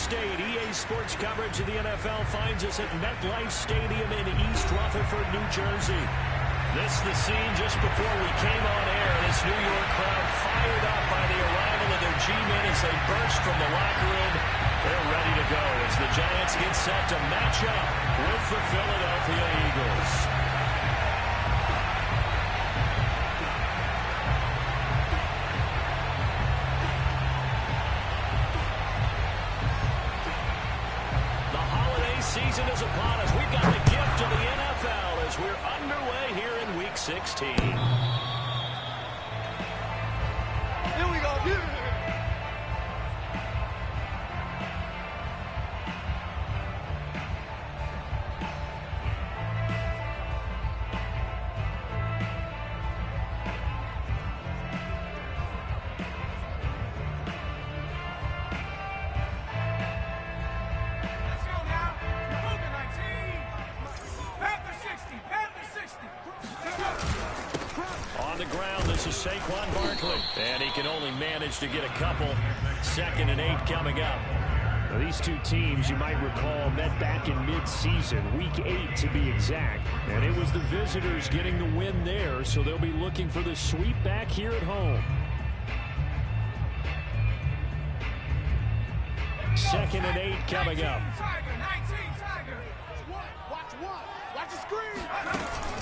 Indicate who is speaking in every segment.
Speaker 1: State. EA Sports coverage of the NFL finds us at MetLife Stadium in East Rutherford, New Jersey. This is the scene just before we came on air. This New York crowd fired up by the arrival of their G-men as they burst from the locker room. They're ready to go as the Giants get set to match up with the Philadelphia Eagles. Season is upon us. We've got the gift of the NFL as we're underway here in Week 16.
Speaker 2: Here we go.
Speaker 1: And he can only manage to get a couple. 2nd and 8 coming up.
Speaker 3: Now, these two teams, you might recall, met back in mid-season, Week 8 to be exact. And it was the visitors getting the win there, so they'll be looking for the sweep back here at home. 2nd and 8 coming up.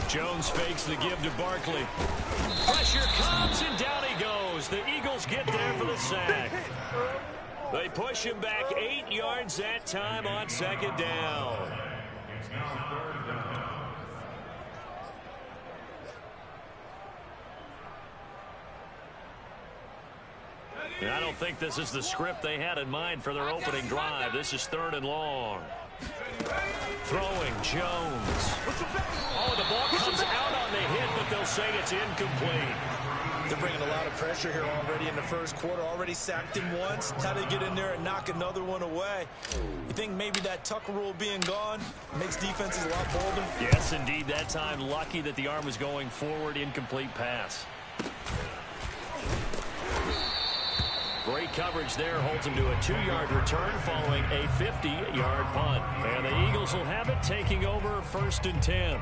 Speaker 3: Jones fakes the give to Barkley.
Speaker 1: Pressure comes, and down he goes. The Eagles get there for the sack. They push him back 8 yards that time on 2nd down. And I don't think this is the script they had in mind for their opening drive. This is 3rd and long. Throwing Jones. Oh, the ball comes out on the hit, but they'll say it's incomplete.
Speaker 4: They're bringing a lot of pressure here already in the first quarter. Already sacked him once. How to get in there and knock another one away. You think maybe that Tucker rule being gone makes defenses a lot bolder?
Speaker 1: Yes, indeed. That time, lucky that the arm was going forward. Incomplete pass. Great coverage there. Holds him to a 2-yard return following a 50-yard punt. And the Eagles will have it, taking over 1st and 10.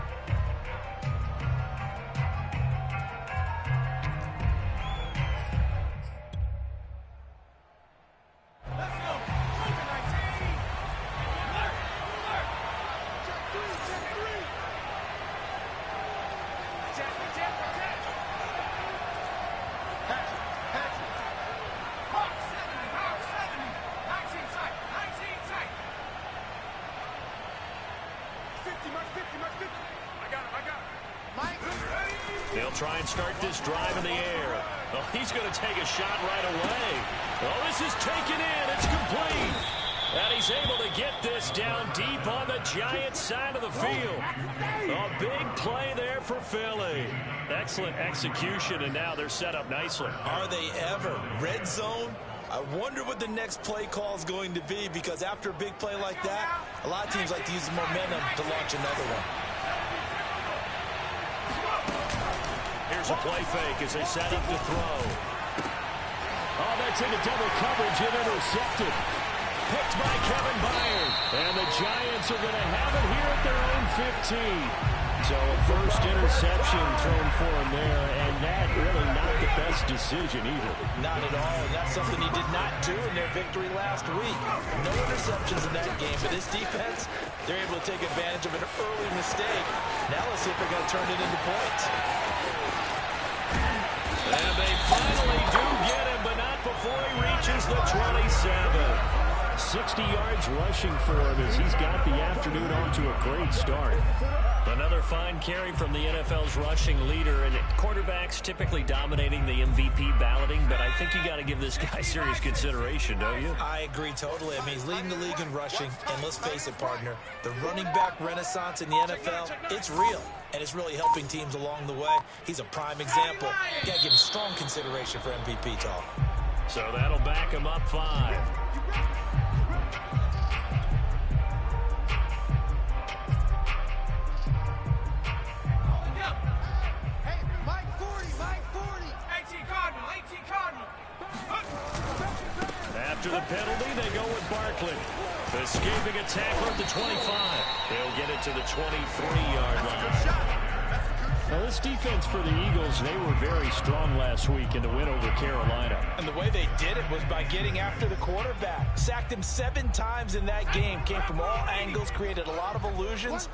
Speaker 1: They'll try and start this drive in the air. Oh, he's going to take a shot right away. Oh, this is taken in. It's complete. And he's able to get this down deep on the Giants side of the field. A big play there for Philly. Excellent execution, and now they're set up nicely.
Speaker 4: Are they ever? Red zone? I wonder what the next play call is going to be, because after a big play like that, a lot of teams like to use the momentum to launch another one.
Speaker 1: Here's a play fake as they set up to throw. Oh, that's into double coverage and intercepted. Picked by Kevin Byard. And the Giants are going to have it here at their own 15. So a first interception thrown for him there, and that really not the best decision either.
Speaker 4: Not at all, and that's something he did not do in their victory last week. No interceptions in that game, but this defense, they're able to take advantage of an early mistake. Now let's see if they're going to turn it into points.
Speaker 1: And they finally do get him, but not before he reaches the 27.
Speaker 3: 60 yards rushing for him as he's got the afternoon off to a great start.
Speaker 1: Another fine carry from the NFL's rushing leader, and quarterbacks typically dominating the MVP balloting, but I think you got to give this guy serious consideration, don't you?
Speaker 4: I agree totally. I mean, he's leading the league in rushing, and let's face it, partner, the running back renaissance in the NFL, it's real, and it's really helping teams along the way. He's a prime example. You got to give him strong consideration for MVP talk.
Speaker 1: So that'll back him up 5. After the penalty, they go with Barkley. Escaping a tackle at the 25. They'll get it to the 23-yard line.
Speaker 3: Now, this defense for the Eagles, they were very strong last week in the win over Carolina.
Speaker 4: And the way they did it was by getting after the quarterback. Sacked him 7 times in that game. Came from all angles, created a lot of illusions,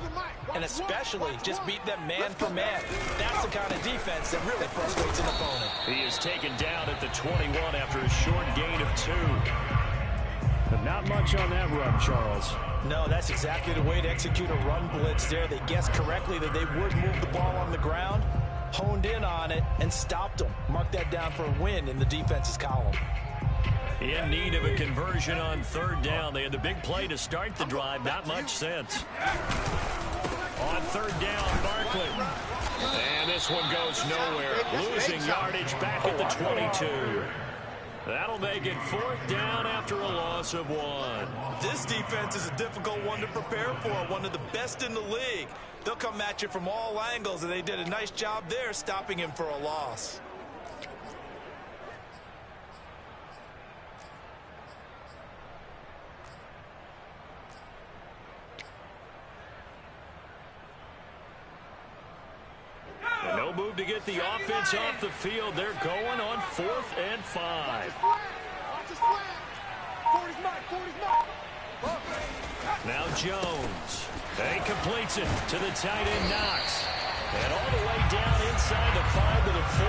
Speaker 4: and especially just beat them man for man. That's the kind of defense that really frustrates an opponent.
Speaker 1: He is taken down at the 21 after a short gain of 2.
Speaker 3: But not much on that run, Charles.
Speaker 4: No, that's exactly the way to execute a run blitz there. They guessed correctly that they would move the ball on the ground, honed in on it, and stopped them. Mark that down for a win in the defense's column.
Speaker 1: In need of a conversion on 3rd down. They had the big play to start the drive. Not much sense. On 3rd down, Barkley. And this one goes nowhere. Losing yardage back at the 22. That'll make it 4th down after a loss of 1.
Speaker 4: This defense is a difficult one to prepare for, one of the best in the league. They'll come at you from all angles, and they did a nice job there stopping him for a loss.
Speaker 1: And no move to get the offense off the field. They're going on 4th and 5. Now Jones. He completes it to the tight end Knox. And all the way down inside the 5 to the 4.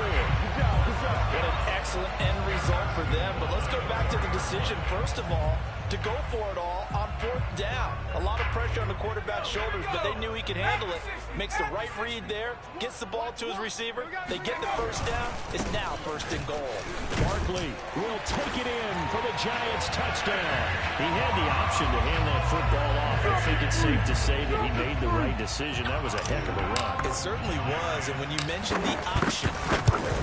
Speaker 4: What an excellent end result for them. But let's go back to the decision, first of all, to go for it all on 4th down. A lot of pressure on the quarterback's shoulders, but they knew he could handle it. Makes the right read there, gets the ball to his receiver. They get the 1st down. It's now 1st and goal.
Speaker 3: Barkley will take it in for the Giants touchdown. He had the option to hand that football off. I think it's safe to say that he made the right decision. That was a heck of a run.
Speaker 4: It certainly was, and when you mention the option,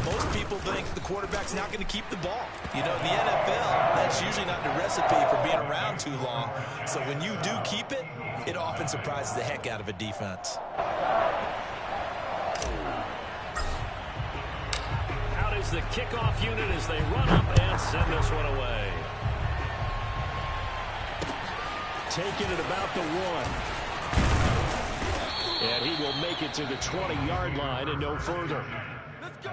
Speaker 4: most people think the quarterback's not going to keep the ball. You know, in the NFL, that's usually not the recipe for being around too long. So when you do keep it, it often surprises the heck out of a defense.
Speaker 1: Out is the kickoff unit as they run up and send this one away.
Speaker 3: Taking it about the 1. And he will make it to the 20-yard line and no further.
Speaker 2: Let's go.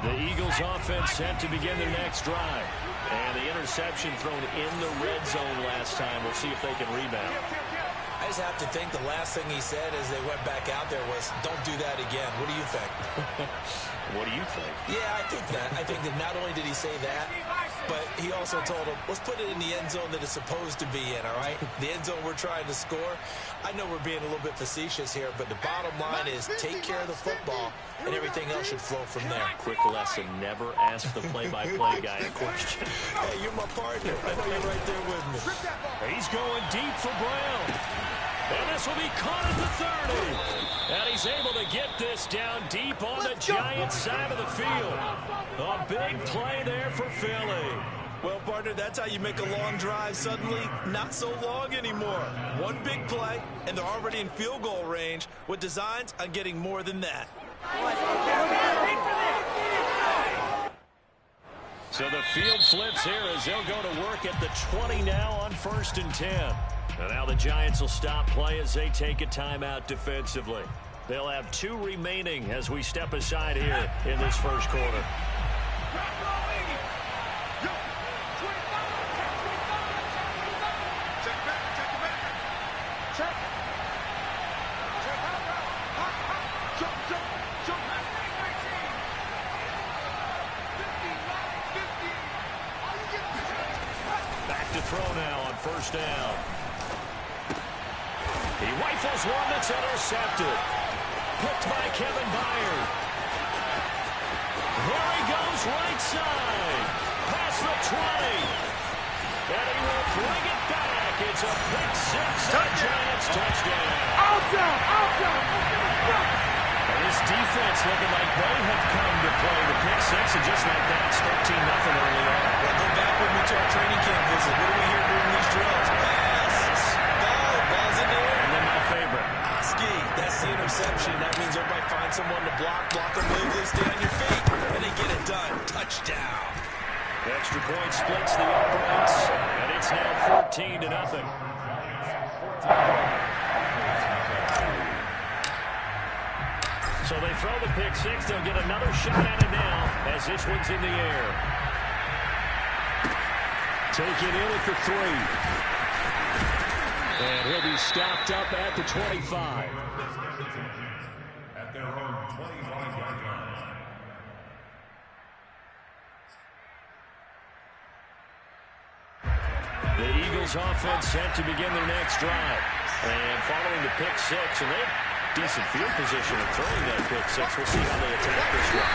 Speaker 1: The Eagles offense set to begin their next drive. And the interception thrown in the red zone last time. We'll see if they can rebound.
Speaker 4: I just have to think the last thing he said as they went back out there was, don't do that again. What do you think?
Speaker 1: What do you think?
Speaker 4: Yeah, I think that. I think that not only did he say that, but he also told him, let's put it in the end zone that it's supposed to be in, all right? The end zone we're trying to score. I know we're being a little bit facetious here, but the bottom line is take care of the football, and everything else should flow from there.
Speaker 1: Quick lesson, never ask the play-by-play guy a question.
Speaker 4: Hey, you're my partner. I know you're right there with me.
Speaker 1: He's going deep for Brown. And this will be caught at the 30. And he's able to get this down deep on the Giants side of the field. A big play there for Philly.
Speaker 4: Well, partner, that's how you make a long drive suddenly not so long anymore. One big play, and they're already in field goal range with designs on getting more than that.
Speaker 1: So the field flips here as they'll go to work at the 20 now on 1st and 10. And now the Giants will stop play as they take a timeout defensively. They'll have 2 remaining as we step aside here in this first quarter. Back to throw now on 1st down. He rifles one that's intercepted. Picked by Kevin Byard. There he goes right side. Past the 20. And he will bring it back. It's a pick 6 and Giants touchdown. And this defense looking like they have come to play the pick 6, and just like that, it's 13-0 early on.
Speaker 4: Well, go back with me to our training camp visit. What do we hear during these drills? Pass. Ball's in the air.
Speaker 1: And then my favorite.
Speaker 4: interception. That means everybody finds someone to block them legally, stay on your feet, and they get it done. Touchdown.
Speaker 3: Extra point splits the uprights, and it's now 14-0. So they throw the pick six. They'll get another shot at it now as this one's in the air. Take it in at the 3. And he'll be stopped up at the 25.
Speaker 5: At their own 25-yard line.
Speaker 3: The Eagles offense set to begin their next drive. And following the pick six, and they have decent field position of throwing that pick six. We'll see how they attack this one.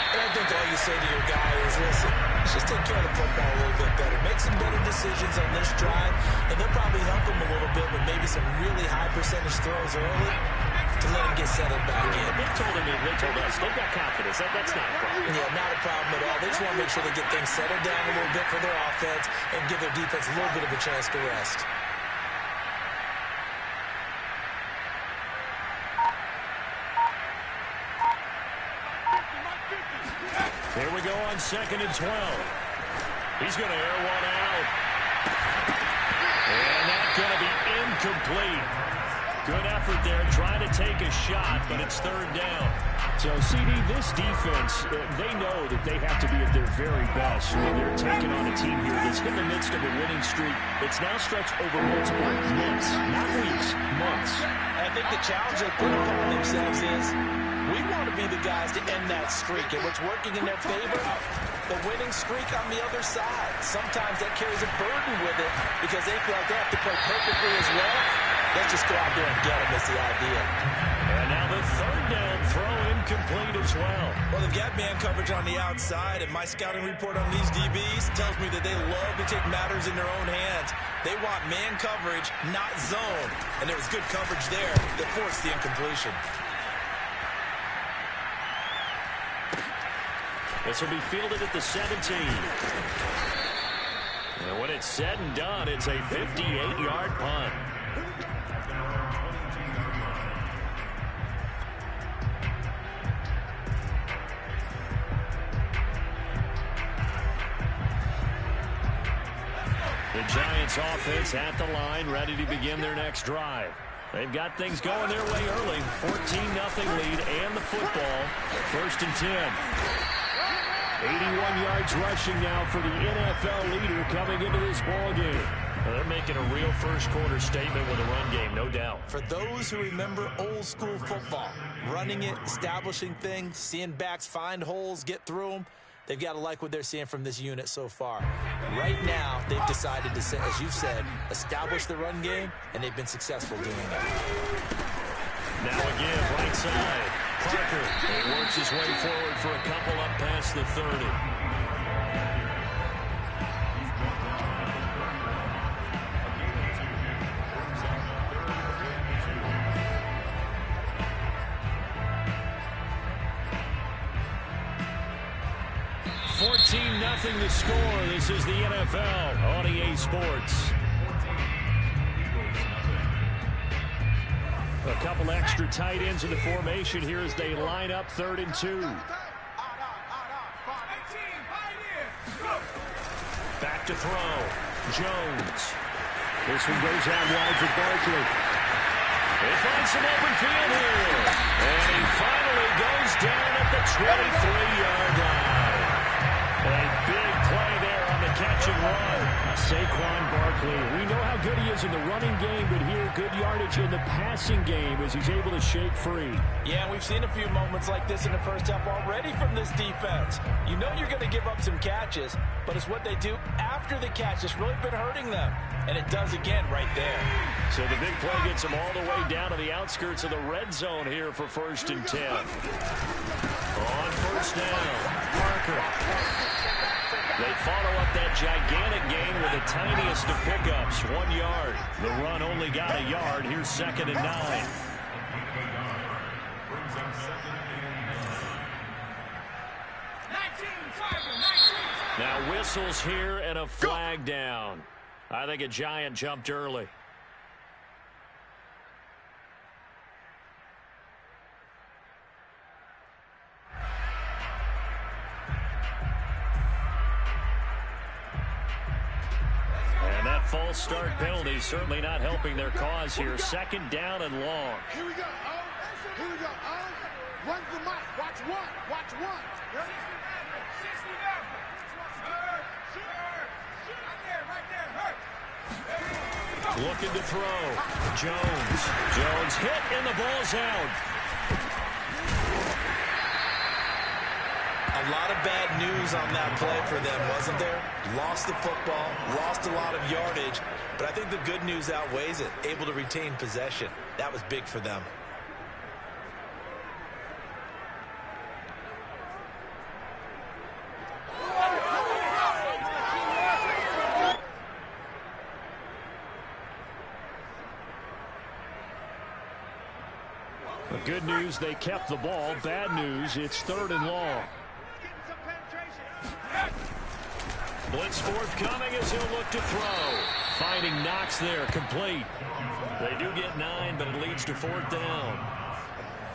Speaker 4: And I think all you say to your guy is, listen, let's just take care of the football a little bit better. Make some better decisions on this drive, and they'll probably help him a little bit with maybe some really high percentage throws early to let him get settled back in.
Speaker 3: They told us they've got confidence. That's not a problem.
Speaker 4: Yeah, not a problem at all. They just want to make sure they get things settled down a little bit for their offense and give their defense a little bit of a chance to rest.
Speaker 3: Here we go on 2nd and 12. He's going to air one out. And that's going to be incomplete. Good effort there, trying to take a shot, but it's 3rd down. So, CD, this defense, they know that they have to be at their very best when they're taking on a team here that's in the midst of a winning streak. It's now stretched over multiple months, not weeks, months.
Speaker 4: I think the challenge they put upon themselves is we want to be the guys to end that streak. And what's working in their favor? The winning streak on the other side. Sometimes that carries a burden with it because they feel like they have to play perfectly as well. Let's just go out there and get them is the idea.
Speaker 3: And now the 3rd down throw incomplete as well.
Speaker 4: Well, they've got man coverage on the outside, and my scouting report on these DBs tells me that they love to take matters in their own hands. They want man coverage, not zone. And there was good coverage there that forced the incompletion.
Speaker 3: This will be fielded at the 17. And when it's said and done, it's a 58-yard punt. The Giants offense at the line, ready to begin their next drive. They've got things going their way early. 14-0 lead and the football. 1st and 10. 81 yards rushing now for the NFL leader coming into this ball game. They're making a real first-quarter statement with a run game, no doubt.
Speaker 4: For those who remember old-school football, running it, establishing things, seeing backs find holes, get through them, they've got to like what they're seeing from this unit so far. Right now, they've decided to, as you've said, establish the run game, and they've been successful doing that.
Speaker 3: Now again, right side. Parker works his way forward for a couple up past the 30. Nothing to score. This is the NFL on EA Sports. A couple extra tight ends in the formation here as they line up 3rd and 2. Back to throw. Jones. This one goes out wide for Barkley. They find some open field here. And he finally goes down at the 23-yard line. A big play there on the catch and run. Saquon Barkley. We know how good he is in the running game, but here, good yardage in the passing game as he's able to shake free.
Speaker 4: Yeah, we've seen a few moments like this in the first half already from this defense. You know you're going to give up some catches, but it's what they do after the catch that's really been hurting them. And it does again right there.
Speaker 3: So the big play gets them all the way down to the outskirts of the red zone here for 1st and 10. On 1st down, Parker. They follow up that gigantic gain with the tiniest of pickups, 1 yard. The run only got a yard. Here's 2nd and 9. Now whistles here and a flag down. I think a Giant jumped early.
Speaker 1: false start penalty certainly not helping their cause here. Second down and long.
Speaker 2: Here we go. Here we go. Run the mic. Watch one. Watch one. Ready? 60 now.
Speaker 1: Looking to throw. Jones hit and the ball's out.
Speaker 4: A lot of bad news on that play for them, wasn't there? Lost the football, lost a lot of yardage, but I think the good news outweighs it. Able to retain possession. That was big for them.
Speaker 1: Good news, they kept the ball. Bad news, it's third and long. Blitz forthcoming as he'll look to throw. Finding Knox there, complete. They do get 9, but it leads to fourth down.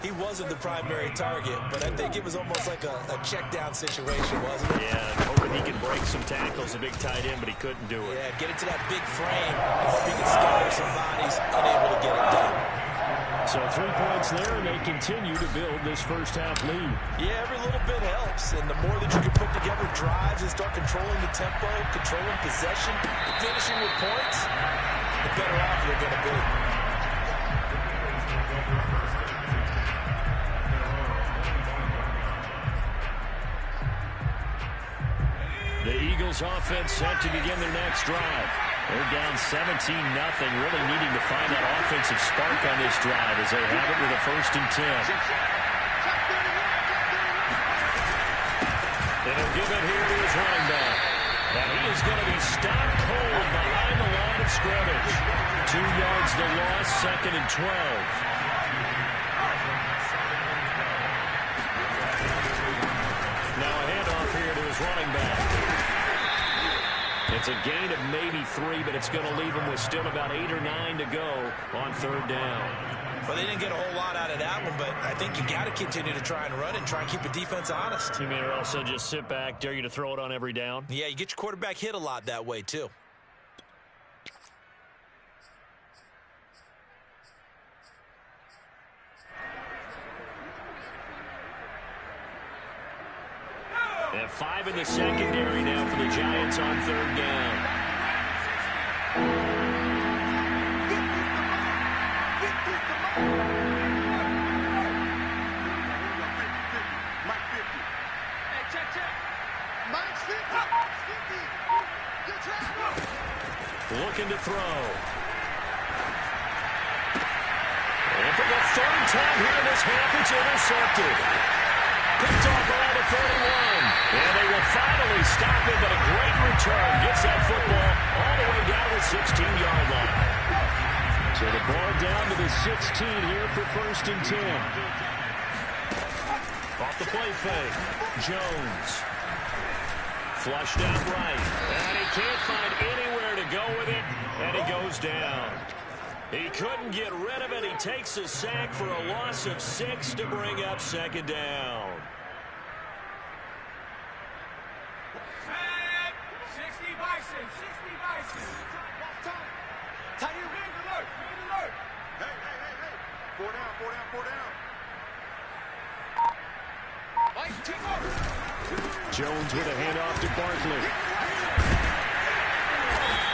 Speaker 4: He wasn't the primary target, but I think it was almost like a check down situation, wasn't it?
Speaker 1: Yeah, hoping he can break some tackles, a big tight end, but he couldn't do it.
Speaker 4: Yeah, get into that big frame. I hope he can scatter some bodies, unable to get it done.
Speaker 1: So 3 points there, and they continue to build this first half lead.
Speaker 4: Yeah, every little bit helps, and the more that you can put together drives and start controlling the tempo, controlling possession, finishing with points, the better off you're going to be.
Speaker 1: The Eagles offense set to begin their next drive. They're down 17-0, really needing to find that offensive spark on this drive as they have it with a 1st and 10. And he'll give it here to his running back. And he is going to be stopped cold behind the line of scrimmage. 2 yards the loss, 2nd and 12. Now a handoff here to his running back. It's a gain of maybe 3, but it's going to leave them with still about 8 or 9 to go on 3rd down.
Speaker 4: Well, they didn't get a whole lot out of that one, but I think you got to continue to try and run and try and keep the defense honest.
Speaker 1: You mean or also just sit back, dare you to throw it on every down?
Speaker 4: Yeah, you get your quarterback hit a lot that way, too.
Speaker 1: And 5 in the secondary now for the Giants on 3rd down. Looking to throw. And for the 3rd time here in this half, it's intercepted. Picked off around the 31. And they will finally stop him, but a great return. Gets that football all the way down to the 16-yard line. So the ball down to the 16 here for 1st and 10. Off the play fake. Jones. Flushed out right. And he can't find anywhere to go with it. And he goes down. He couldn't get rid of it. He takes a sack for a loss of 6 to bring up 2nd down.
Speaker 2: 60 Bison. Tight end. Alert. Hey. 4 down. Mike, take over.
Speaker 1: Jones with a handoff to Barkley.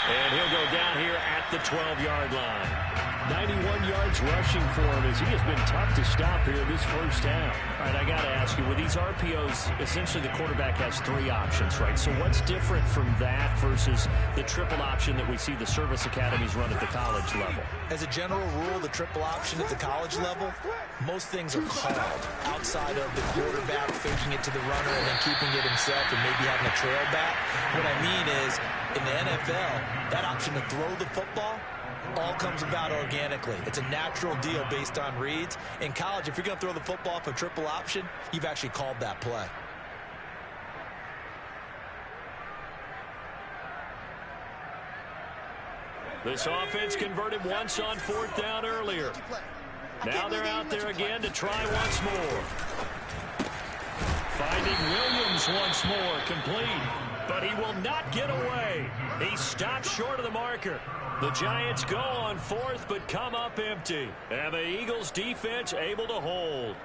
Speaker 1: And he'll go down here at the 12-yard line. 91 yards rushing for him as he has been tough to stop here this first half. All right, I got to ask you, with these RPOs, essentially the quarterback has 3 options, right? So what's different from that versus the triple option that we see the service academies run at the college level?
Speaker 4: As a general rule, the triple option at the college level, most things are called outside of the quarterback faking it to the runner and then keeping it himself and maybe having a trail back. What I mean is, in the NFL, that option to throw the football all comes about organically. It's a natural deal based on reads. In college, if you're going to throw the football for triple option, you've actually called that play.
Speaker 1: This offense converted once on 4th down earlier. Now they're out there again to try once more. Finding Williams once more, complete. But he will not get away. He stopped short of the marker. The Giants go on fourth, but come up empty. And the Eagles defense able to hold.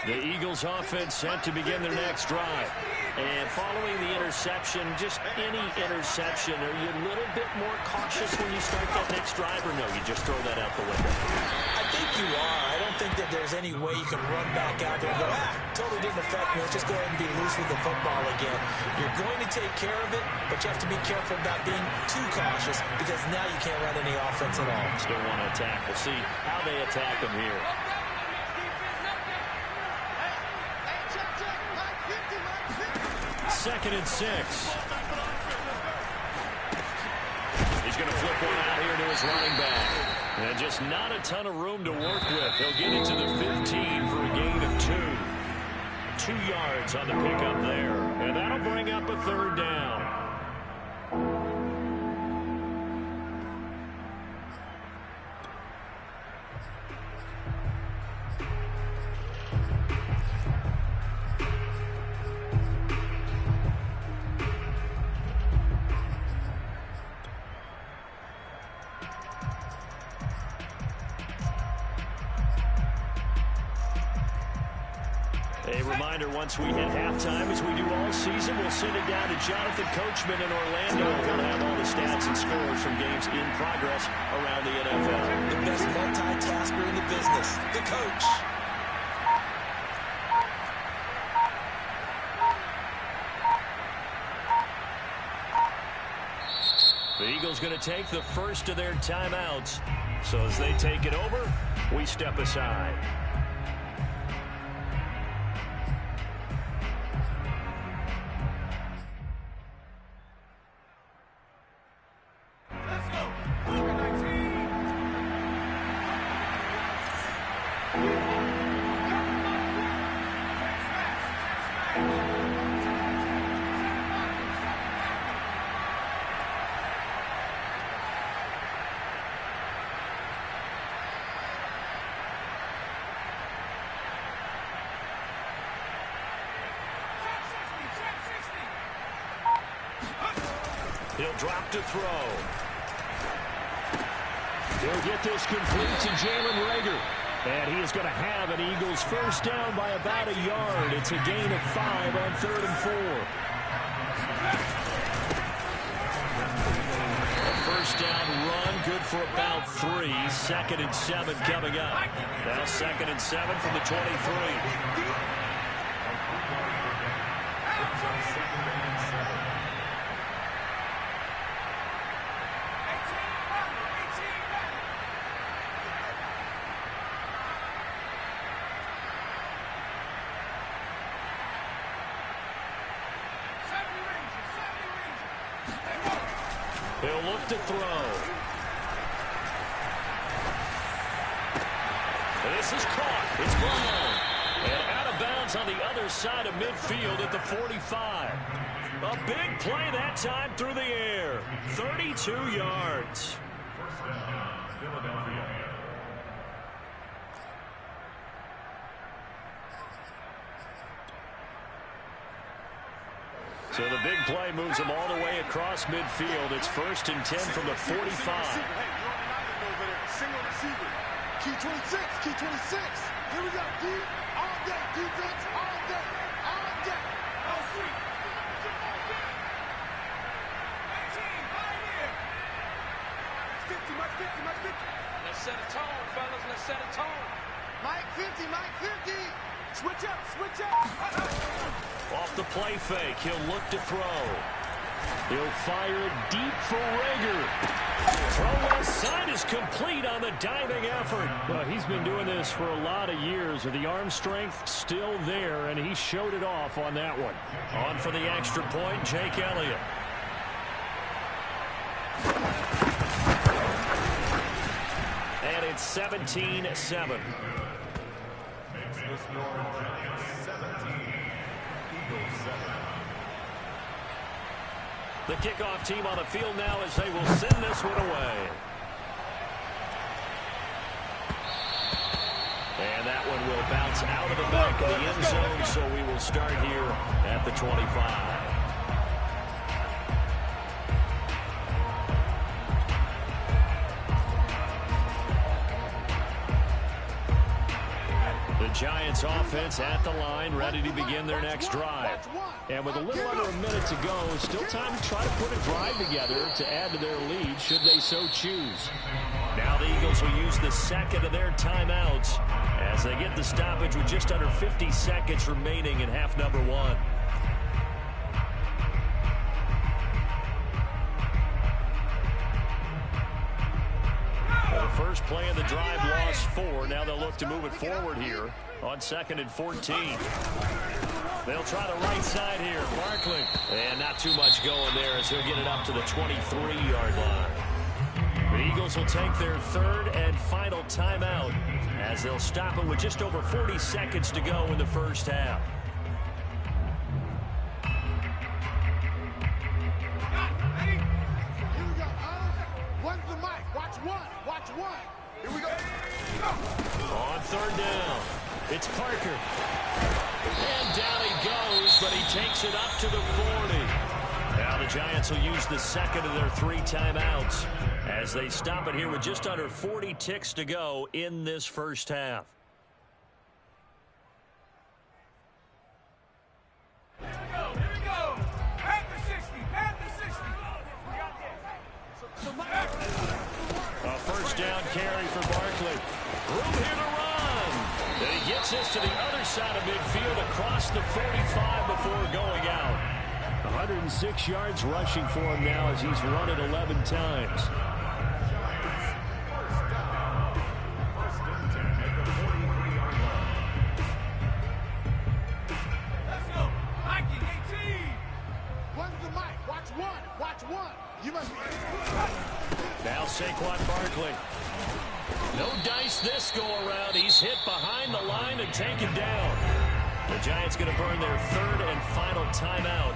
Speaker 1: The Eagles offense set to begin their next drive. And following the interception, just any interception, are you a little bit more cautious when you start that next drive, or no, you just throw that out the window?
Speaker 4: I think you are. I don't think that there's any way you can run back out there and go, totally didn't affect me. Let's just go ahead and be loose with the football again. You're going to take care of it, but you have to be careful about being too cautious because now you can't run any offense at all.
Speaker 1: Still want to attack. We'll see how they attack them here. Second and 6. He's going to flip one out here to his running back. And just not a ton of room to work with. He'll get into the 15 for a gain of 2. 2 yards on the pickup there. And that'll bring up a third down. A reminder, once we hit halftime, as we do all season, we'll send it down to Jonathan Coachman in Orlando. We'll have all the stats and scores from games in progress around the NFL.
Speaker 4: The best multitasker in the business, the coach.
Speaker 1: The Eagles going to take the first of their timeouts. So as they take it over, we step aside. He'll drop to throw. He'll get this complete to Jalen Reagor. And he is going to have an Eagles first down by about a yard. It's a gain of 5 on 3rd and 4. A first down run, good for about 3. 2nd and 7 coming up. Now 2nd and 7 from the 23. He'll look to throw. This is caught. It's blown. And out of bounds on the other side of midfield at the 45. A big play that time through the air. 32 yards.
Speaker 5: First down, Philadelphia.
Speaker 1: So the big play moves him all the way across midfield. It's 1st and 10 from the 45.
Speaker 2: Single receiver. Key 26. Key 26. Here we go. D. All day. Defense. All day. All day. All sweet.
Speaker 6: Let's set a tone, fellas. Let's set a tone.
Speaker 2: Mike 50. Mike 50. Switch up. Switch up.
Speaker 1: Off the play fake, he'll look to throw. He'll fire it deep for Reagor. Throw left side is complete on the diving effort. Well, he's been doing this for a lot of years. The arm strength still there, and he showed it off on that one. On for the extra point, Jake Elliott. And it's 17-7. The kickoff team on the field now as they will send this one away. And that that one will bounce out of the back of the end zone, so we will start here at the 25. The Giants offense at the line, ready to begin their next drive. And with a little under a minute to go, still time to try to put a drive together to add to their lead should they so choose. Now the Eagles will use the second of their timeouts as they get the stoppage with just under 50 seconds remaining in half number one. The first play of the drive lost 4. Now they'll look to move it forward here on 2nd and 14. They'll try the right side here. Barkley. And not too much going there as he'll get it up to the 23-yard line. The Eagles will take their third and final timeout as they'll stop it with just over 40 seconds to go in the first half.
Speaker 2: Here we go. One's the mic. Watch one. Watch one. Here we go.
Speaker 1: On third down, it's Parker. And down he goes, but he takes it up to the 40. Now the Giants will use the second of their 3 timeouts as they stop it here with just under 40 ticks to go in this first half.
Speaker 6: Here we go. Back to 60. Back to 60.
Speaker 1: A first down carry for Barkley. Room here to run. And he gets this to the other side of midfield across the 45 before going out. 106 yards rushing for him now as he's run it 11 times.
Speaker 6: Let's go. Mikey, 18.
Speaker 2: One's the mic. Watch one. Watch one. You must be.
Speaker 1: Now Saquon Barkley. No dice this go around. He's hit behind the line and taken down. The Giants going to burn their third and final timeout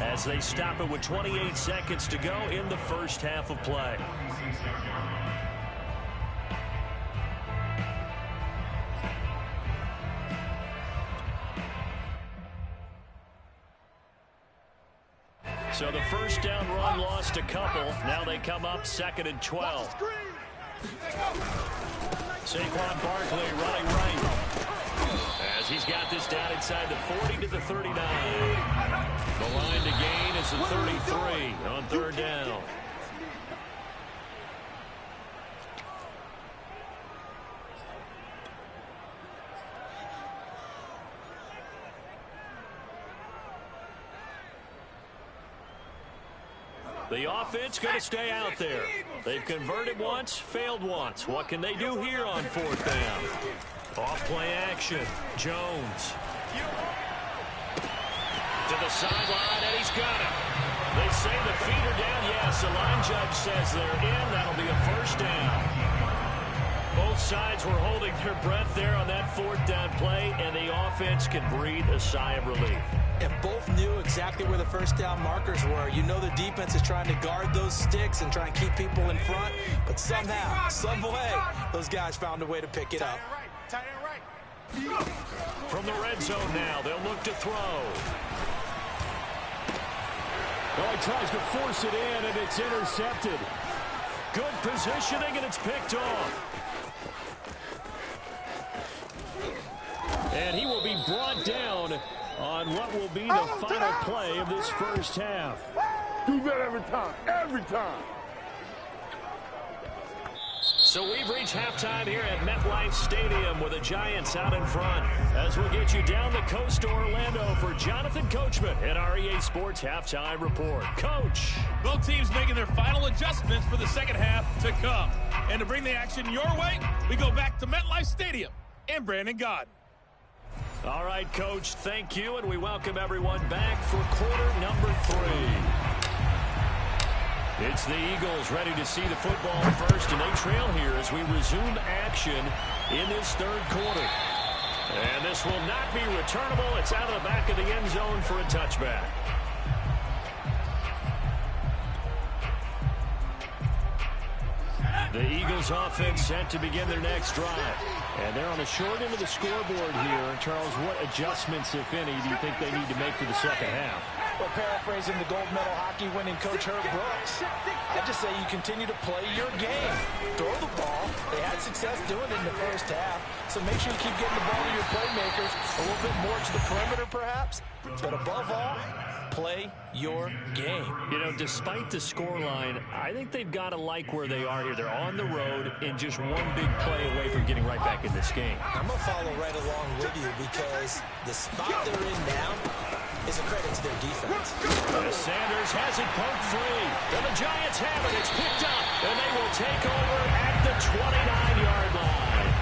Speaker 1: as they stop it with 28 seconds to go in the first half of play. So the first down run lost a couple. Now they come up 2nd and 12. Saquon Barkley running right as he's got this down inside the 40 to the 39. The line to gain is the 33 on third down. The offense going to stay out there. They've converted once, failed once. What can they do here on 4th down? Off play action. Jones. To the sideline, and he's got it. They say the feet are down. Yes, the line judge says they're in. That'll be a first down. Both sides were holding their breath there on that 4th down play, and the offense can breathe a sigh of relief.
Speaker 4: And both knew exactly where the first down markers were. You know the defense is trying to guard those sticks and try and keep people in front. But somehow, some way, those guys found a way to pick it up.
Speaker 1: From the red zone now, they'll look to throw.
Speaker 3: Well, he tries to force it in, and it's intercepted.
Speaker 1: Good positioning, and it's picked off. And he will be brought down on what will be the final play of this first half.
Speaker 2: Do that every time. Every time.
Speaker 1: So we've reached halftime here at MetLife Stadium with the Giants out in front. As we'll get you down the coast to Orlando for Jonathan Coachman at our EA Sports Halftime Report. Coach.
Speaker 7: Both teams making their final adjustments for the second half to come. And to bring the action your way, we go back to MetLife Stadium and Brandon Gaudin.
Speaker 1: All right, Coach, thank you, and we welcome everyone back for quarter number 3. It's the Eagles ready to see the football first, and they trail here as we resume action in this third quarter. And this will not be returnable. It's out of the back of the end zone for a touchback. The Eagles offense set to begin their next drive. And they're on the short end of the scoreboard here. And Charles, what adjustments, if any, do you think they need to make for the second half?
Speaker 4: Well, paraphrasing the gold medal hockey winning coach Herb Brooks, I just say you continue to play your game. Throw the ball. They had success doing it in the first half, so make sure you keep getting the ball to your playmakers, a little bit more to the perimeter perhaps, but above all, play your game.
Speaker 1: You know, despite the scoreline, I think they've got to like where they are here. They're on the road and just one big play away from getting right back in this game.
Speaker 4: I'm going to follow right along with you because the spot they're in now is a credit to their defense.
Speaker 1: As Sanders has it poked free. And the Giants have it. It's picked up. And they will take over at the 29-yard line.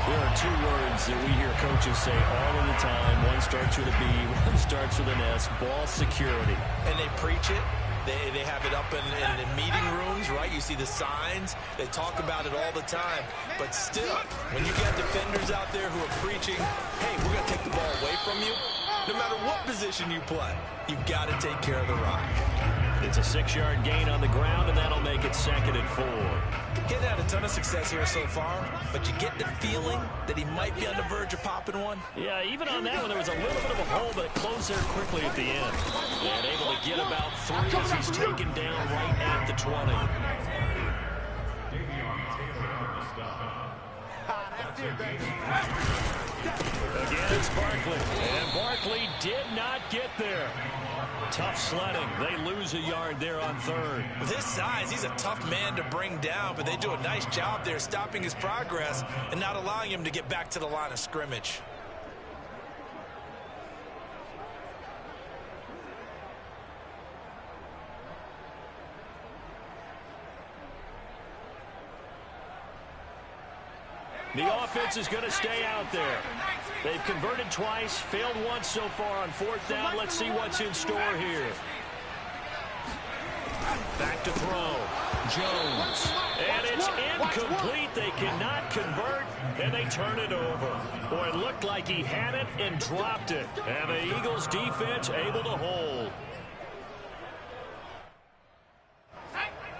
Speaker 1: There are two words that we hear coaches say all of the time. One starts with a B, one starts with an S. Ball security.
Speaker 4: And they preach it. They have it up in meeting rooms, right? You see the signs. They talk about it all the time. But still, when you got defenders out there who are preaching, hey, we're going to take the ball away from you, no matter what position you play, you've got to take care of the rock.
Speaker 1: It's a 6-yard gain on the ground, and that'll make it 2nd and 4.
Speaker 4: Getting had a ton of success here so far, but you get the feeling that he might be on the verge of popping one.
Speaker 1: Yeah, even on that one, there was a little bit of a hole, but it closed there quickly at the end. And able to get about 3 as he's taken down right at the 20. Again, it's Barkley. And Barkley did not get there. Tough sledding. They lose a yard there on 3rd.
Speaker 4: With his size, he's a tough man to bring down, but they do a nice job there stopping his progress and not allowing him to get back to the line of scrimmage.
Speaker 1: The offense is going to stay out there. They've converted twice, failed once so far on 4th down. Let's see what's in store here. Back to throw. Jones. And it's incomplete. They cannot convert, and they turn it over. Boy, it looked like he had it and dropped it. And the Eagles defense able to hold.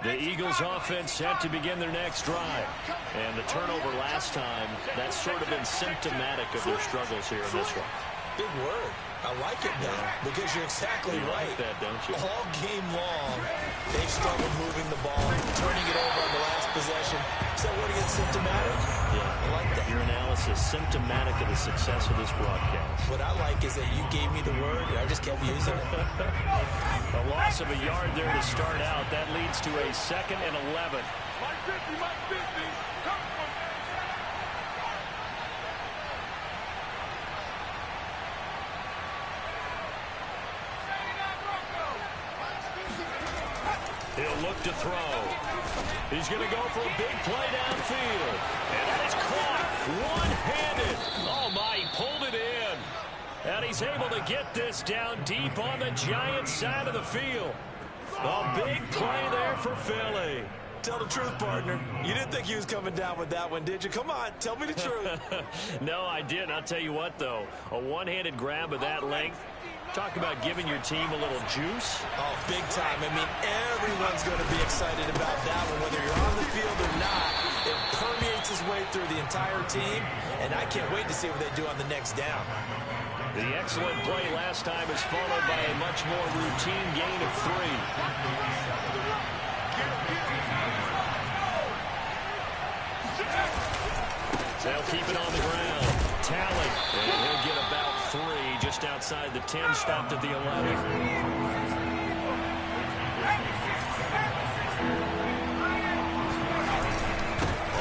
Speaker 1: The Eagles offense set to begin their next drive. And the turnover last time, that's sort of been symptomatic of their struggles here in this one.
Speaker 4: Big word. I like it now because you're exactly right.
Speaker 1: Like that, don't you?
Speaker 4: All game long, they've struggled moving the ball, turning it over on the last possession. So what do you get symptomatic?
Speaker 1: Yeah,
Speaker 4: I like that.
Speaker 1: Your analysis, symptomatic of the success of this broadcast.
Speaker 4: What I like is that you gave me the word, and I just kept using it.
Speaker 1: A loss of a yard there to start out. That leads to a 2nd and 11.
Speaker 6: Mike 50, Mike 50. Come on.
Speaker 1: He'll look to throw. He's going to go for a big play downfield. And that is caught one-handed. Oh, my, he pulled it in. And he's able to get this down deep on the Giants side of the field. A big play there for Philly.
Speaker 4: Tell the truth, partner. You didn't think he was coming down with that one, did you? Come on, tell me the truth.
Speaker 1: No, I didn't. I'll tell you what, though. A one-handed grab of that length. Talk about giving your team a little juice.
Speaker 4: Oh, big time. I mean, everyone's going to be excited about that one, whether you're on the field or not. It permeates his way through the entire team, and I can't wait to see what they do on the next down.
Speaker 1: The excellent play last time is followed by a much more routine gain of 3. They'll keep it on the ground. Tally, and he'll get about 3 just outside the 10, stopped at the 11.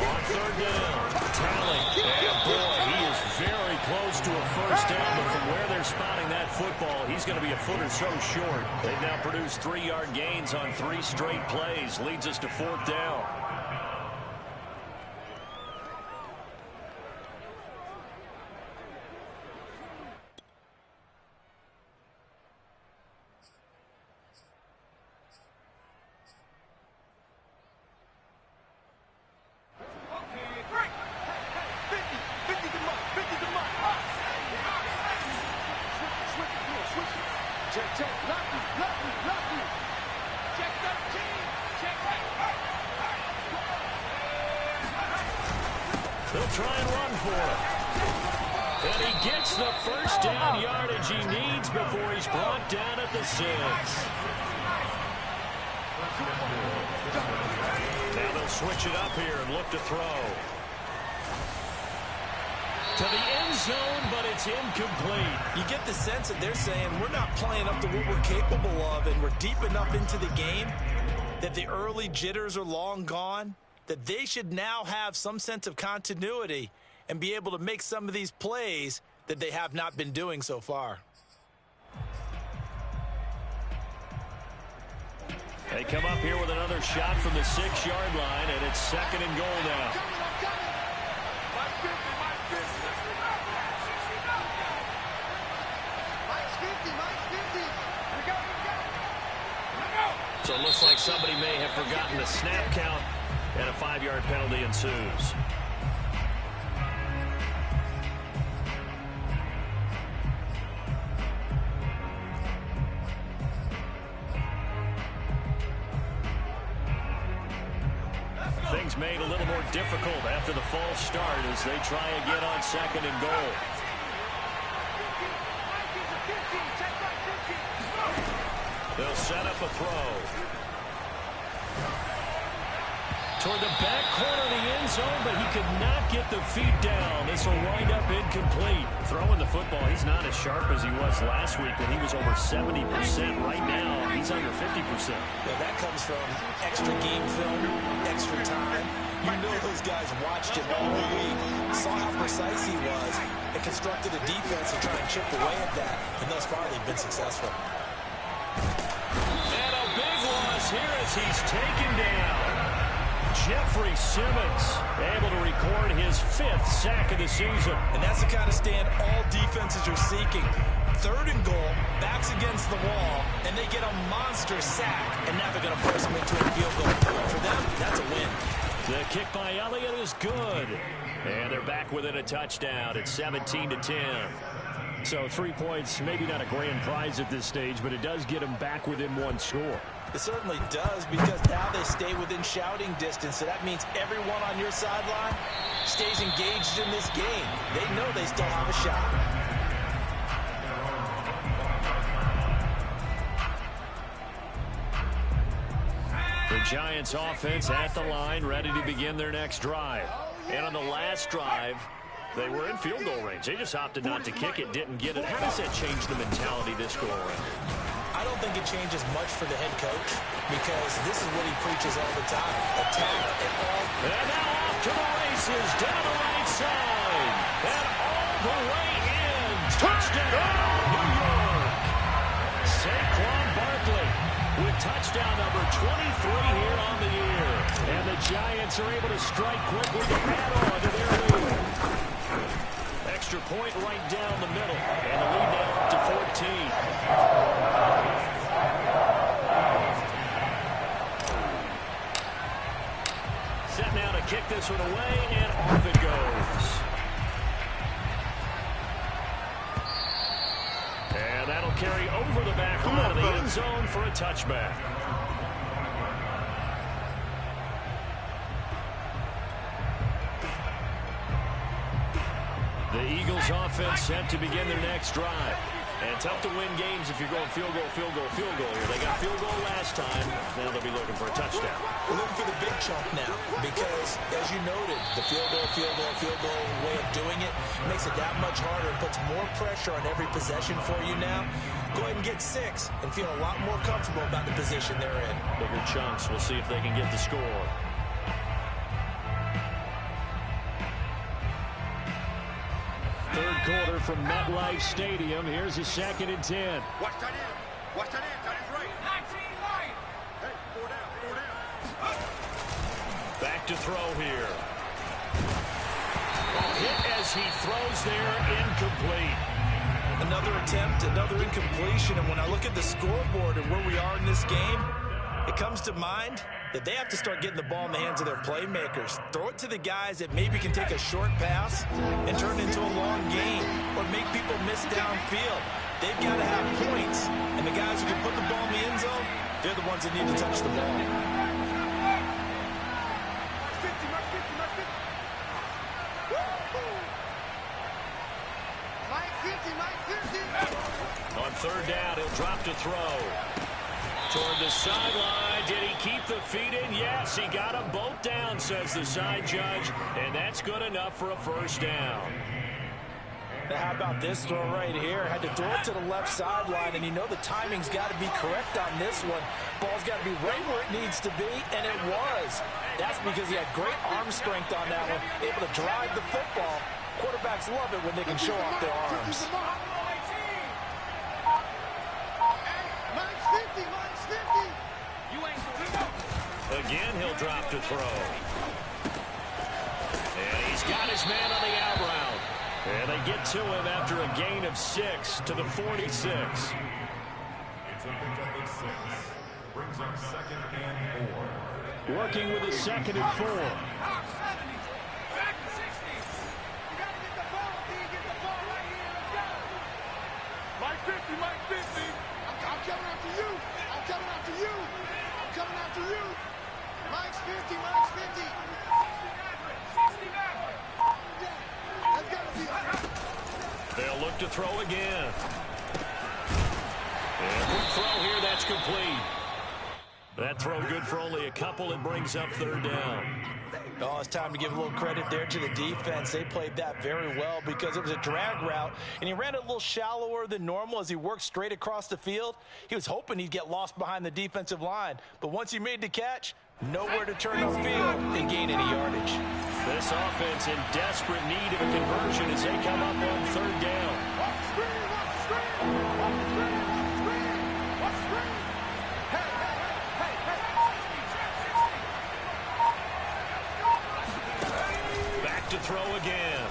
Speaker 1: On 3rd down, Tally, and boy, he is very close to a first down, but from where they're spotting that football, he's going to be a foot or so short. They've now produced 3-yard gains on 3 straight plays, leads us to 4th down. They'll try and run for it. And he gets the first down yardage he needs before he's brought down at the 6. Now they'll switch it up here and look to throw. To the end zone, but it's incomplete.
Speaker 4: You get the sense that they're saying we're not playing up to what we're capable of, and we're deep enough into the game that the early jitters are long gone, that they should now have some sense of continuity and be able to make some of these plays that they have not been doing so far.
Speaker 1: They come up here with another shot from the 6-yard line, and it's 2nd and goal now. So it looks like somebody may have forgotten the snap count, and a 5-yard penalty ensues. Things made a little more difficult after the false start as they try again on 2nd and goal. They'll set up a throw. Toward the back corner of the end zone, but he could not get the feet down. This will wind up incomplete. Throwing the football, he's not as sharp as he was last week when he was over 70%. Right now, he's under 50%.
Speaker 4: Yeah, that comes from extra game film, extra time. You know those guys watched him all week, saw how precise he was, and constructed a defense to try and chip away at that. And thus far, they've been successful.
Speaker 1: And a big loss here as he's taken down. Jeffrey Simmons able to record his 5th sack of the season.
Speaker 4: And that's the kind of stand all defenses are seeking. 3rd and goal, backs against the wall, and they get a monster sack, and now they're going to force them into a field goal. For them, that's a win.
Speaker 1: The kick by Elliott is good. And they're back within a touchdown at 17-10. So 3 points, maybe not a grand prize at this stage, but it does get them back within 1 score.
Speaker 4: It certainly does, because now they stay within shouting distance, so that means everyone on your sideline stays engaged in this game. They know they still have a shot.
Speaker 1: The Giants offense at the line, ready to begin their next drive. And on the last drive, they were in field goal range. They just opted not to kick it, didn't get it. How does that change the mentality this go around?
Speaker 4: I don't think it changes much for the head coach, because this is what he preaches all the time. Attack at all.
Speaker 1: And now off to the races, down the right side. And all the way in. Touchdown, New York. Saquon Barkley with touchdown number 23 here on the year. And the Giants are able to strike quickly to add on to their lead. Extra point right down the middle. And the lead now up to 14. Set now to kick this one away, and off it goes. And that'll carry over the back line of the end zone for a touchback. The Eagles offense set to begin their next drive. And tough to win games if you're going field goal, field goal, field goal here. They got field goal last time. Now they'll be looking for a touchdown.
Speaker 4: We're looking for the big chunk now, because, as you noted, the field goal way of doing it makes it that much harder and puts more pressure on every possession for you now. Go ahead and get 6 and feel a lot more comfortable about the position they're in.
Speaker 1: Bigger chunks. We'll see if they can get the score. Third quarter from MetLife Stadium. Here's a 2nd and 10.
Speaker 2: Watch that in. Watch that in. That is right.
Speaker 6: 19 right.
Speaker 2: Hey, 4 down. 4 down.
Speaker 1: Back to throw here. Hit as he throws there, incomplete.
Speaker 4: Another attempt, another incompletion, and when I look at the scoreboard and where we are in this game, it comes to mind that they have to start getting the ball in the hands of their playmakers. Throw it to the guys that maybe can take a short pass and turn it into a long game, or make people miss downfield. They've got to have points, and the guys who can put the ball in the end zone, they're the ones that need to touch the ball.
Speaker 1: On third down, he'll drop to throw. Toward the sideline. Did he keep the feet in? Yes, he got them both down, says the side judge. And that's good enough for a first down.
Speaker 4: Now, how about this throw right here? Had to throw it to the left sideline, and you know the timing's got to be correct on this one. Ball's got to be right where it needs to be, and it was. That's because he had great arm strength on that one, able to drive the football. Quarterbacks love it when they can show off their arms.
Speaker 1: Again, he'll drop to throw. And he's got his man on the out route. And they get to him after a gain of 6 to the 46.
Speaker 5: It's a pickup of 6. Brings up 2nd and 4.
Speaker 1: Working with a 2nd and 4.
Speaker 2: Mike 50, Mike 50. I'm coming after you. I'm coming after you. I'm coming after you. Mike's 50, Mike's 50.
Speaker 6: 69.
Speaker 2: That's got to be.
Speaker 1: They'll look to throw again. And quick throw here, that's complete. That throw good for only a couple. It brings up third down.
Speaker 4: Oh, it's time to give a little credit there to the defense. They played that very well because it was a drag route, and he ran it a little shallower than normal as he worked straight across the field. He was hoping he'd get lost behind the defensive line, but once he made the catch, nowhere to turn upfield and gain any yardage.
Speaker 1: This offense in desperate need of a conversion as they come up on third down. Back to throw again.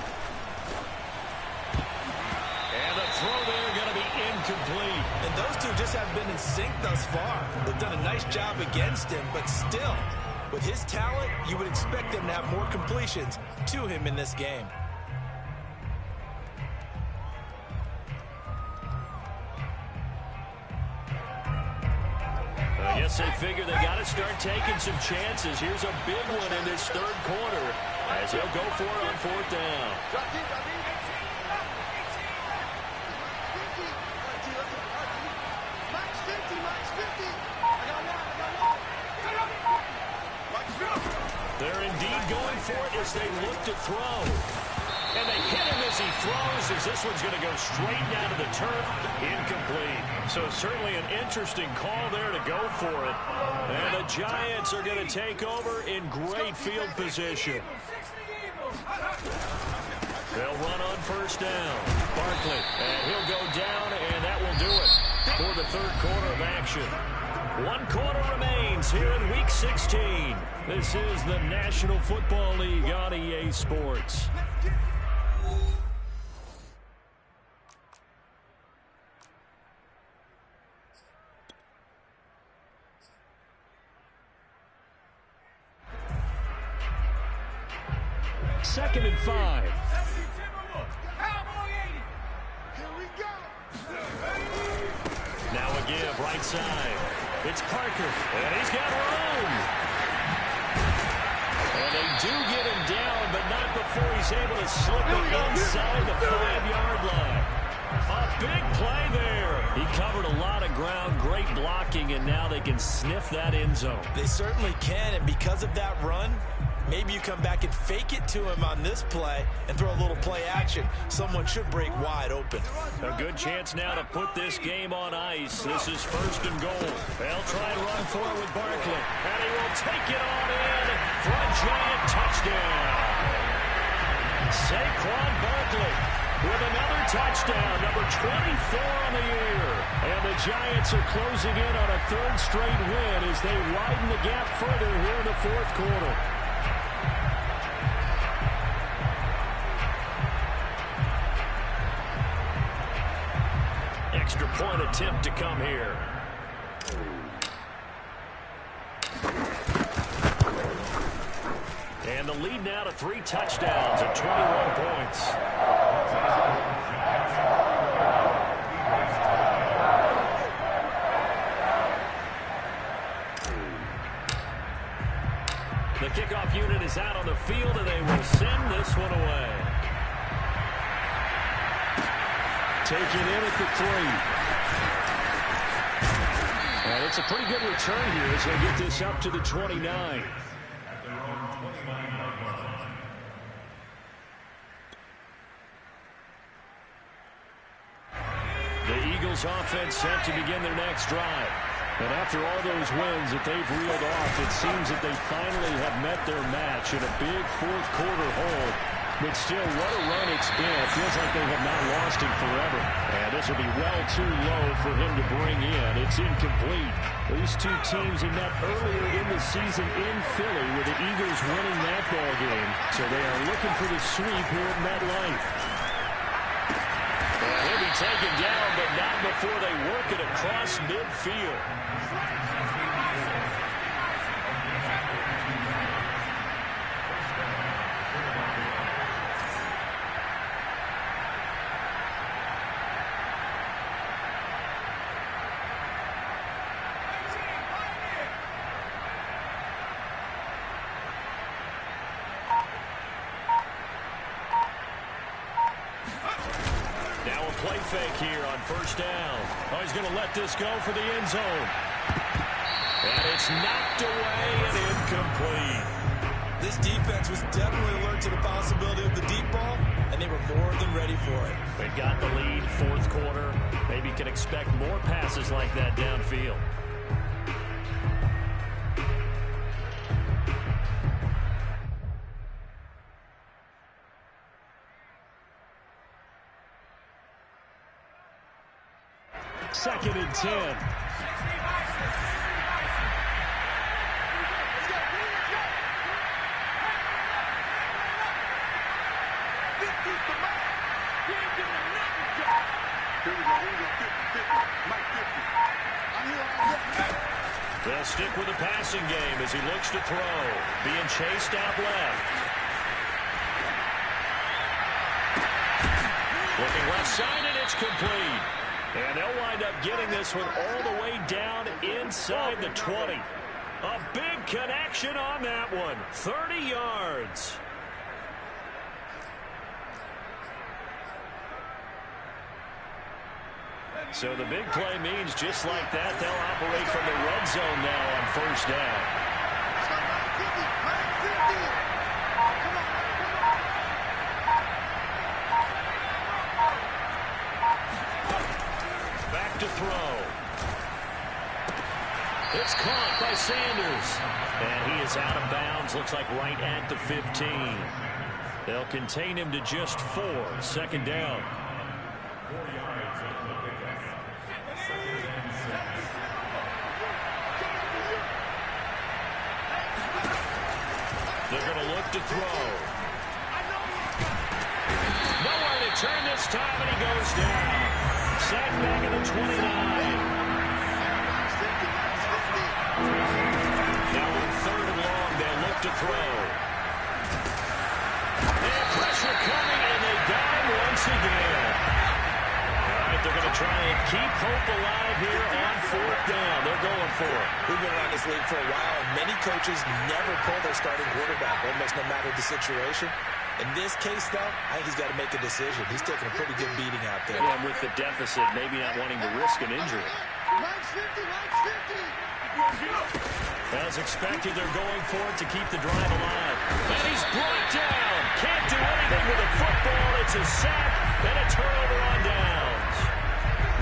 Speaker 1: And the throw there going to be incomplete.
Speaker 4: And those two just have been in sync thus far. They've done a nice job against him, but still, with his talent, you would expect them to have more completions to him in this game.
Speaker 1: I guess they figure they got to start taking some chances. Here's a big one in this third quarter as he'll go for it on fourth down. They're indeed going for it as they look to throw. And they hit him as he throws, as this one's going to go straight down to the turf. Incomplete. So certainly an interesting call there to go for it. And the Giants are going to take over in great field position. They'll run on first down. Barkley, and he'll go down, and that will do it for the third quarter of action. 1 quarter remains here in Week 16. This is the National Football League on EA Sports. Second and 5. Now a give, right side. It's Parker, and he's got room. And they do get him down, but not before he's able to slip it inside the 5-yard line. A big play there. He covered a lot of ground, great blocking, and now they can sniff that end zone.
Speaker 4: They certainly can, and because of that run, maybe you come back and fake it to him on this play and throw a little play action. Someone should break wide open.
Speaker 1: A good chance now to put this game on ice. This is first and goal. They'll try and run for it with Barkley. And he will take it on in for a giant touchdown. Saquon Barkley with another touchdown, number 24 on the year. And the Giants are closing in on a third straight win as they widen the gap further here in the fourth quarter. Extra point attempt to come here. And the lead now to 3 touchdowns at 21 points. The kickoff unit is out on the field, and they will send this one away. Taken in at the 3. And it's a pretty good return here as they get this up to the 29. The Eagles offense set to begin their next drive. And after all those wins that they've reeled off, it seems that they finally have met their match in a big fourth quarter hold. But still, what a run it's been. It feels like they have not lost it forever. And this will be well too low for him to bring in. It's incomplete. These two teams had met earlier in the season in Philly with the Eagles winning that ball game. So they are looking for the sweep here at MetLife. And he'll be taken down, but not before they work it across midfield. Play fake here on first down. Oh, he's going to let this go for the end zone. And it's knocked away and incomplete.
Speaker 4: This defense was definitely alert to the possibility of the deep ball, and they were more than ready for it.
Speaker 1: They've got the lead, fourth quarter. Maybe can expect more passes like that downfield. Second and 10. They'll stick with the passing game as he looks to throw. Being chased out left. Looking left side, and it's complete. And they'll wind up getting this one all the way down inside the 20. A big connection on that one. 30 yards. So the big play means just like that, they'll operate from the red zone now on first down. Back to throw. It's caught by Sanders. And he is out of bounds, looks like right at the 15. They'll contain him to just 4. Second down. They're going to look to throw. Nowhere to turn this time, and he goes down. Sacked back at the 29. Now on third and long, they'll look to throw. And pressure coming, and they got him once again. All right, they're going to try and keep hope alive here on fourth down. They're going for it.
Speaker 4: We've been around this league for a while, and many coaches never pull their starting quarterback, almost no matter the situation. In this case, though, I think he's got to make a decision. He's taking a pretty good beating out there.
Speaker 1: Yeah, with the deficit, maybe not wanting to risk an injury. As expected, they're going for it to keep the drive alive. And he's brought down. Can't do anything with a football. It's a sack and a turnover on downs.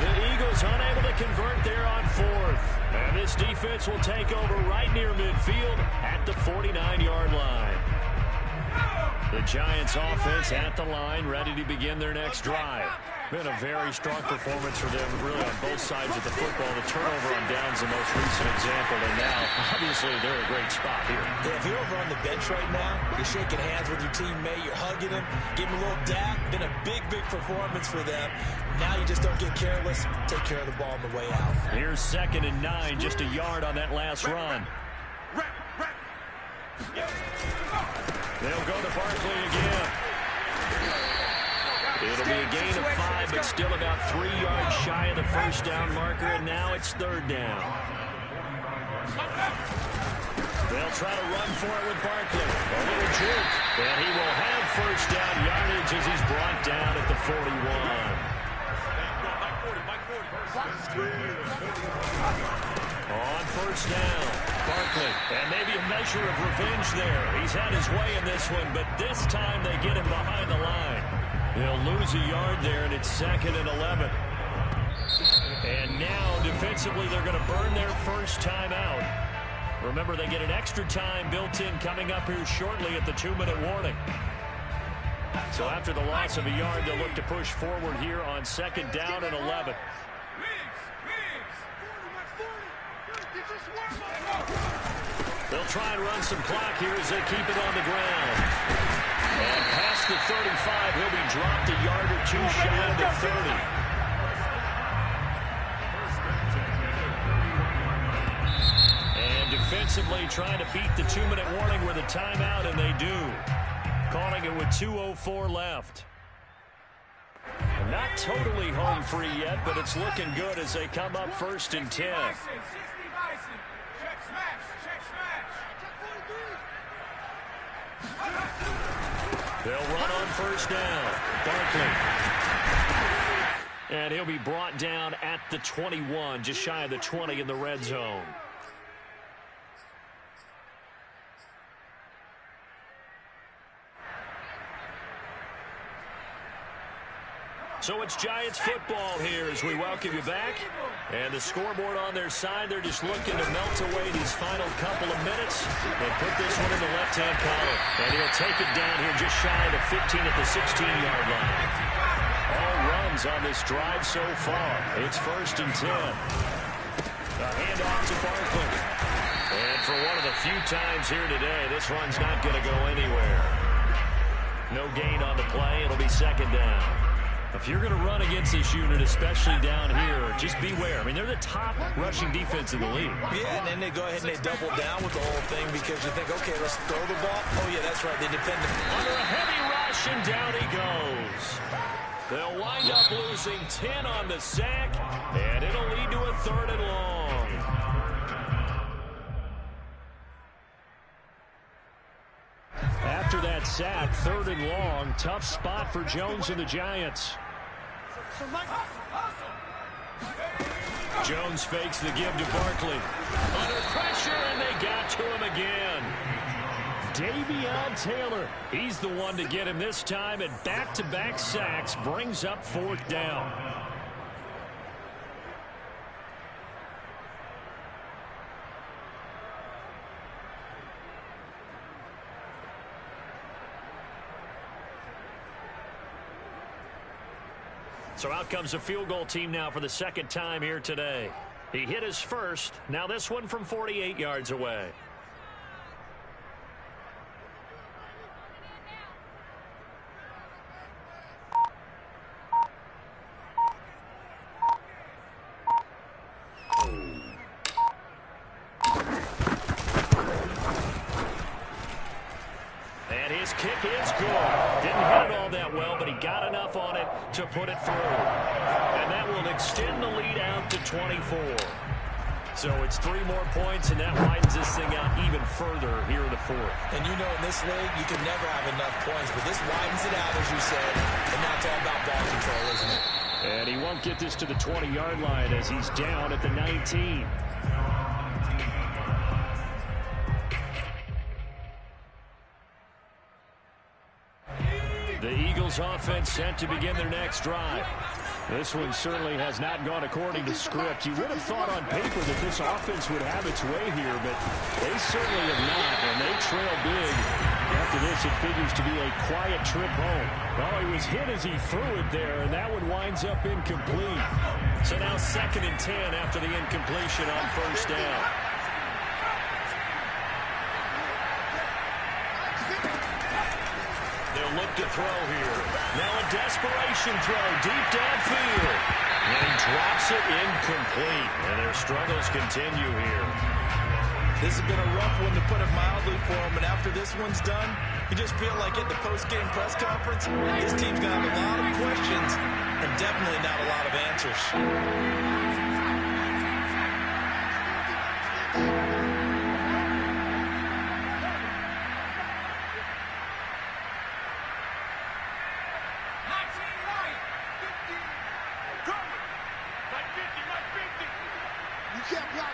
Speaker 1: The Eagles unable to convert there on fourth. And this defense will take over right near midfield at the 49-yard line. The Giants offense at the line, ready to begin their next drive. Been a very strong performance for them, really on both sides of the football. The turnover on downs, the most recent example, and now, obviously, they're in a great spot here.
Speaker 4: Yeah, if you're over on the bench right now, you're shaking hands with your teammate, you're hugging him, giving him a little dap. Been a big, big performance for them. Now you just don't get careless. Take care of the ball on the way out.
Speaker 1: Here's 2nd and 9, just a yard on that last run. They'll go to Barkley again. It'll be a gain of 5, but still about 3 yards shy of the first down marker, and now it's third down. They'll try to run for it with Barkley. A little juke. And he will have first down yardage as he's brought down at the 41. On first down, Barkley. And maybe a measure of revenge there. He's had his way in this one, but this time they get him behind the line. They'll lose a yard there, and it's 2nd and 11. And now, defensively, they're going to burn their first time out. Remember, they get an extra time built in coming up here shortly at the 2-minute warning. So after the loss of a yard, they'll look to push forward here on 2nd down and 11. They'll try and run some clock here as they keep it on the ground. And past the 35, he'll be dropped a yard or two shy of the 30. Defensively trying to beat the 2-minute warning with a timeout, and they do. Calling it with 2:04 left. And not totally home free yet, but it's looking good as they come up 1st and 10. They'll run on first down. Barkley. And he'll be brought down at the 21, just shy of the 20 in the red zone. So it's Giants football here as we welcome you back. And the scoreboard on their side, they're just looking to melt away these final couple of minutes and put this one in the left-hand column. And he'll take it down here just shy of the 15 at the 16-yard line. All runs on this drive so far. It's 1st and 10. A handoff to Barkley. And for one of the few times here today, this run's not going to go anywhere. No gain on the play. It'll be 2nd down. If you're going to run against this unit, especially down here, just beware. I mean, they're the top rushing defense in the league. Yeah, and then they go ahead and they double down with the whole thing because you think, okay, let's throw the ball. Oh, yeah, that's right. They defend it. Under a heavy rush, and down he goes. They'll wind up losing 10 on the sack, and it'll lead to a 3rd and long. After that sack, 3rd and long, tough spot for Jones and the Giants. Jones fakes the give to Barkley. Under pressure, and they got to him again. Davion Taylor, he's the one to get him this time, and back-to-back sacks brings up 4th down. So out comes a field goal team now for the 2nd time here today. He hit his first. Now this one from 48 yards away. And his kick is good. Didn't hit it all that well, but he got enough on it to put it through. And that will extend the lead out to 24. So it's 3 more points, and that widens this thing out even further here in the 4th. And you know, in this league, you can never have enough points, but this widens it out, as you said, and now it's all about ball control, isn't it? And he won't get this to the 20-yard line as he's down at the 19. The Eagles offense set to begin their next drive. This one certainly has not gone according to script. You would have thought on paper that this offense would have its way here, but they certainly have not, and they trail big. After this, it figures to be a quiet trip home. Well, he was hit as he threw it there, and that one winds up incomplete. So now 2nd and 10 after the incompletion on 1st down. They'll look to throw here. Now a desperation throw deep downfield. And he drops it incomplete. And their struggles continue here. This has been a rough one, to put it mildly, for him. And after this one's done, you just feel like at the post-game press conference, this team's going to have a lot of questions and definitely not a lot of answers.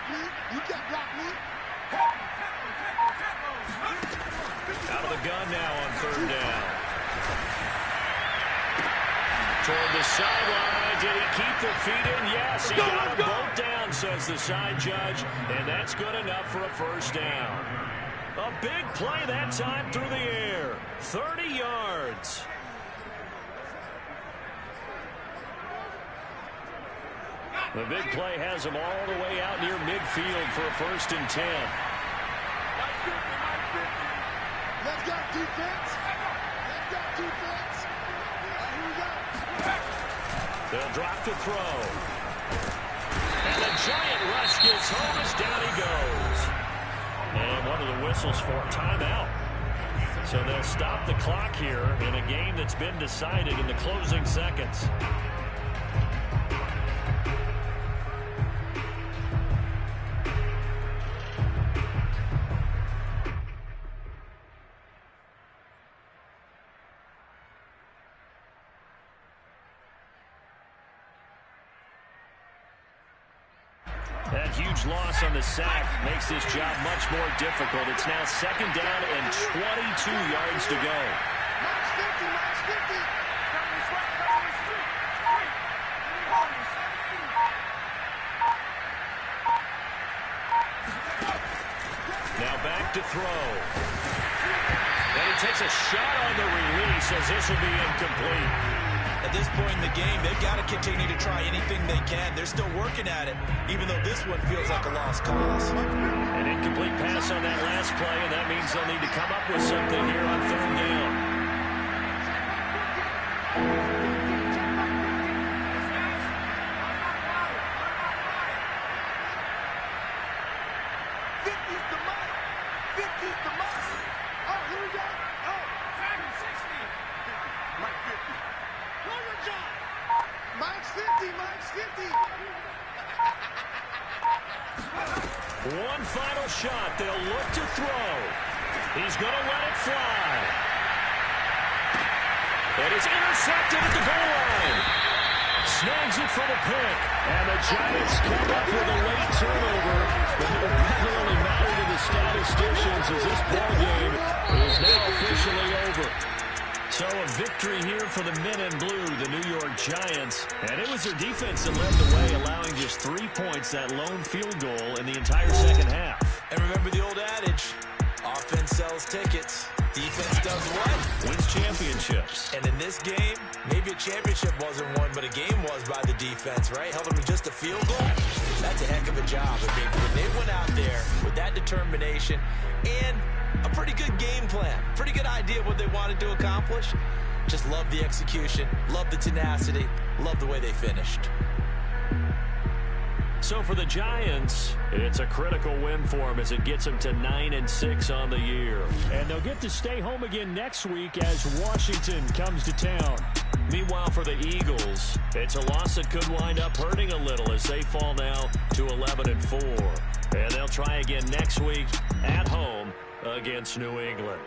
Speaker 2: me. You can't block me.
Speaker 1: Out of the gun now on third down. Toward the sideline. Did he keep the feet in? Yes, he got them both down, says the side judge. And that's good enough for a first down. A big play that time through the air. 30 yards. The big play has him all the way out near midfield for a 1st and 10.
Speaker 2: Let's go, defense. Let's go, defense. Here we go.
Speaker 1: They'll drop the throw. And the giant rush gets home as down he goes. And one of the whistles for a timeout. So they'll stop the clock here in a game that's been decided in the closing seconds. That huge loss on the sack makes this job much more difficult. It's now 2nd down and 22 yards to go.
Speaker 2: Max 50, Max 50.
Speaker 1: Now back to throw. And he takes a shot on the release as this will be incomplete.
Speaker 4: At this point in the game, they've got to continue to try anything they can. They're still working at it, even though this one feels like a lost cause.
Speaker 1: An incomplete pass on that last play, and that means they'll need to come up with something here on 3rd down. One final shot. They'll look to throw. He's going to let it fly. And it's intercepted at the goal line. Snags it for the pick. And the Giants come up with a late turnover. But it will probably matter to the statisticians as this ball game is now officially over. So a victory here for the men in blue, the New York Giants. And it was their defense that led the way, allowing just 3 points, that lone field goal in the entire second half.
Speaker 4: And remember the old adage, offense sells tickets. Defense does what?
Speaker 1: Wins championships.
Speaker 4: And in this game, maybe a championship wasn't won, but a game was by the defense, right? Held them to just a field goal. That's a heck of a job. I mean, when they went out there with that determination and a pretty good game plan, pretty good idea of what they wanted to accomplish. Just love the execution, love the tenacity, love the way they finished.
Speaker 1: So for the Giants, it's a critical win for them as it gets them to 9-6 on the year. And they'll get to stay home again next week as Washington comes to town. Meanwhile, for the Eagles, it's a loss that could wind up hurting a little as they fall now to 11-4. And they'll try again next week at home against New England.